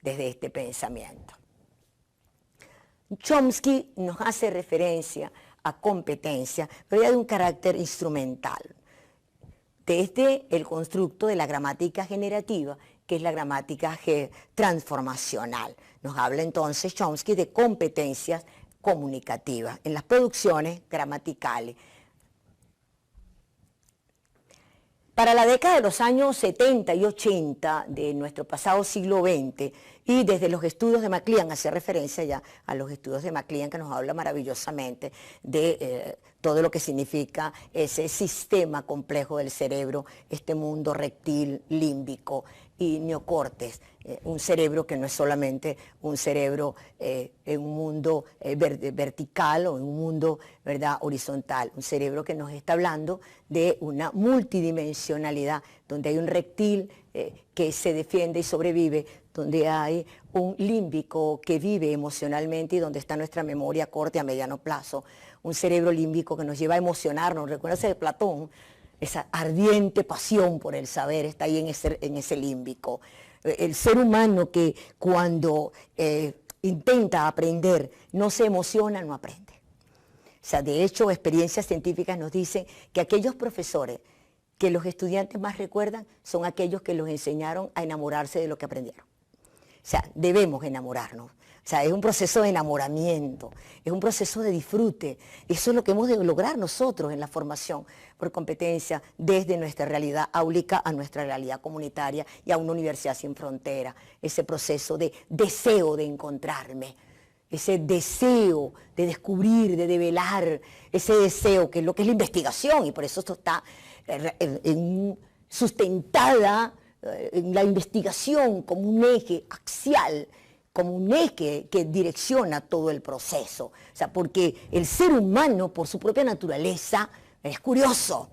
desde este pensamiento. Chomsky nos hace referencia a competencia, pero ya de un carácter instrumental, desde el constructo de la gramática generativa, que es la gramática transformacional. Nos habla entonces Chomsky de competencias comunicativas en las producciones gramaticales. Para la década de los años 70 y 80 de nuestro pasado siglo XX, y desde los estudios de McLean, hace referencia ya a los estudios de McLean, que nos habla maravillosamente de todo lo que significa ese sistema complejo del cerebro, este mundo reptil, límbico y neocortes, un cerebro que no es solamente un cerebro en un mundo vertical o en un mundo, ¿verdad?, horizontal, un cerebro que nos está hablando de una multidimensionalidad, donde hay un reptil que se defiende y sobrevive, donde hay un límbico que vive emocionalmente y donde está nuestra memoria a corto y a mediano plazo, un cerebro límbico que nos lleva a emocionarnos. Recuérdense de Platón, esa ardiente pasión por el saber está ahí en ese límbico. El ser humano que cuando intenta aprender no se emociona, no aprende. O sea, de hecho, experiencias científicas nos dicen que aquellos profesores que los estudiantes más recuerdan son aquellos que los enseñaron a enamorarse de lo que aprendieron. O sea, debemos enamorarnos. O sea, es un proceso de enamoramiento, es un proceso de disfrute. Eso es lo que hemos de lograr nosotros en la formación por competencia, desde nuestra realidad áulica a nuestra realidad comunitaria y a una universidad sin frontera. Ese proceso de deseo de encontrarme, ese deseo de descubrir, de develar, ese deseo que es lo que es la investigación, y por eso esto está sustentada en la investigación como un eje axial, como un eje que direcciona todo el proceso. O sea, porque el ser humano, por su propia naturaleza, es curioso.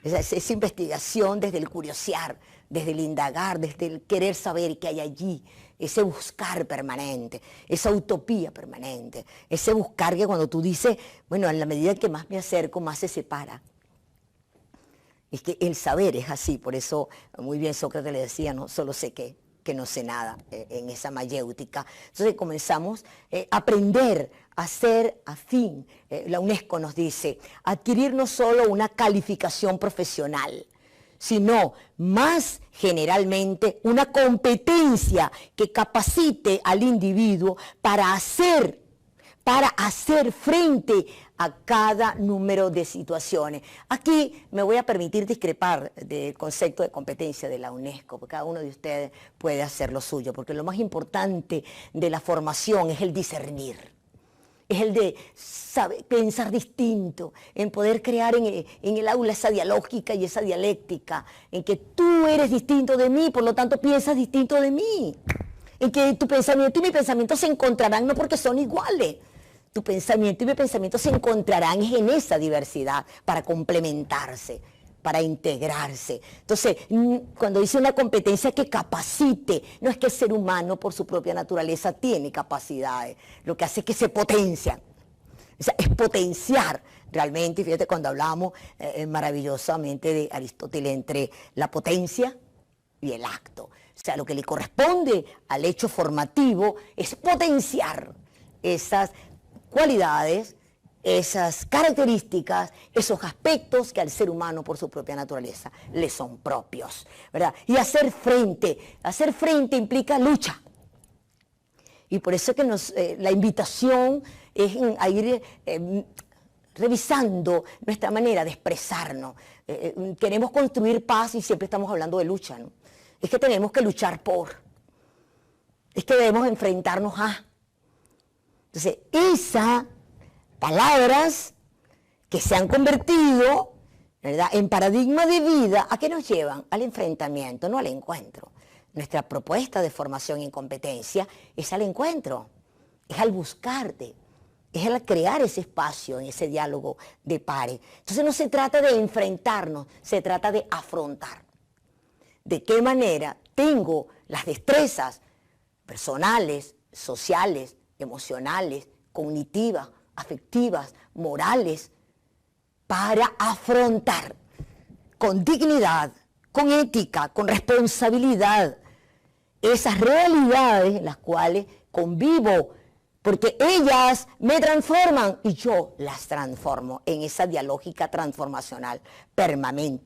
Esa investigación desde el curiosear, desde el indagar, desde el querer saber qué hay allí, ese buscar permanente, esa utopía permanente, ese buscar que cuando tú dices, bueno, en la medida que más me acerco, más se separa. Es que el saber es así, por eso muy bien Sócrates le decía, no solo sé que no sé nada, en esa mayéutica. Entonces comenzamos a aprender a ser afín. La UNESCO nos dice, adquirir no solo una calificación profesional, sino más generalmente una competencia que capacite al individuo para hacer frente a cada número de situaciones. Aquí me voy a permitir discrepar del concepto de competencia de la UNESCO, porque cada uno de ustedes puede hacer lo suyo, porque lo más importante de la formación es el discernir, es el de saber, pensar distinto, en poder crear en el aula esa dialógica y esa dialéctica, en que tú eres distinto de mí, por lo tanto piensas distinto de mí, en que tu pensamiento y mi pensamiento se encontrarán no porque son iguales. Tu pensamiento y mi pensamiento se encontrarán en esa diversidad para complementarse, para integrarse. Entonces, cuando dice una competencia que capacite, no es que el ser humano por su propia naturaleza tiene capacidades, lo que hace es que se potencian. O sea, es potenciar realmente, y fíjate cuando hablamos maravillosamente de Aristóteles entre la potencia y el acto. O sea, lo que le corresponde al hecho formativo es potenciar esas cualidades, esas características, esos aspectos que al ser humano por su propia naturaleza le son propios, ¿verdad? Y hacer frente implica lucha. Y por eso que la invitación es a ir revisando nuestra manera de expresarnos. Queremos construir paz y siempre estamos hablando de lucha, ¿no? Es que tenemos que luchar es que debemos enfrentarnos a. Entonces, esas palabras que se han convertido, ¿verdad?, en paradigma de vida, ¿a qué nos llevan? Al enfrentamiento, no al encuentro. Nuestra propuesta de formación en competencia es al encuentro, es al buscarte, es al crear ese espacio, en ese diálogo de pares. Entonces no se trata de enfrentarnos, se trata de afrontar. ¿De qué manera tengo las destrezas personales, sociales, emocionales, cognitivas, afectivas, morales, para afrontar con dignidad, con ética, con responsabilidad, esas realidades en las cuales convivo, porque ellas me transforman y yo las transformo en esa dialógica transformacional permanente.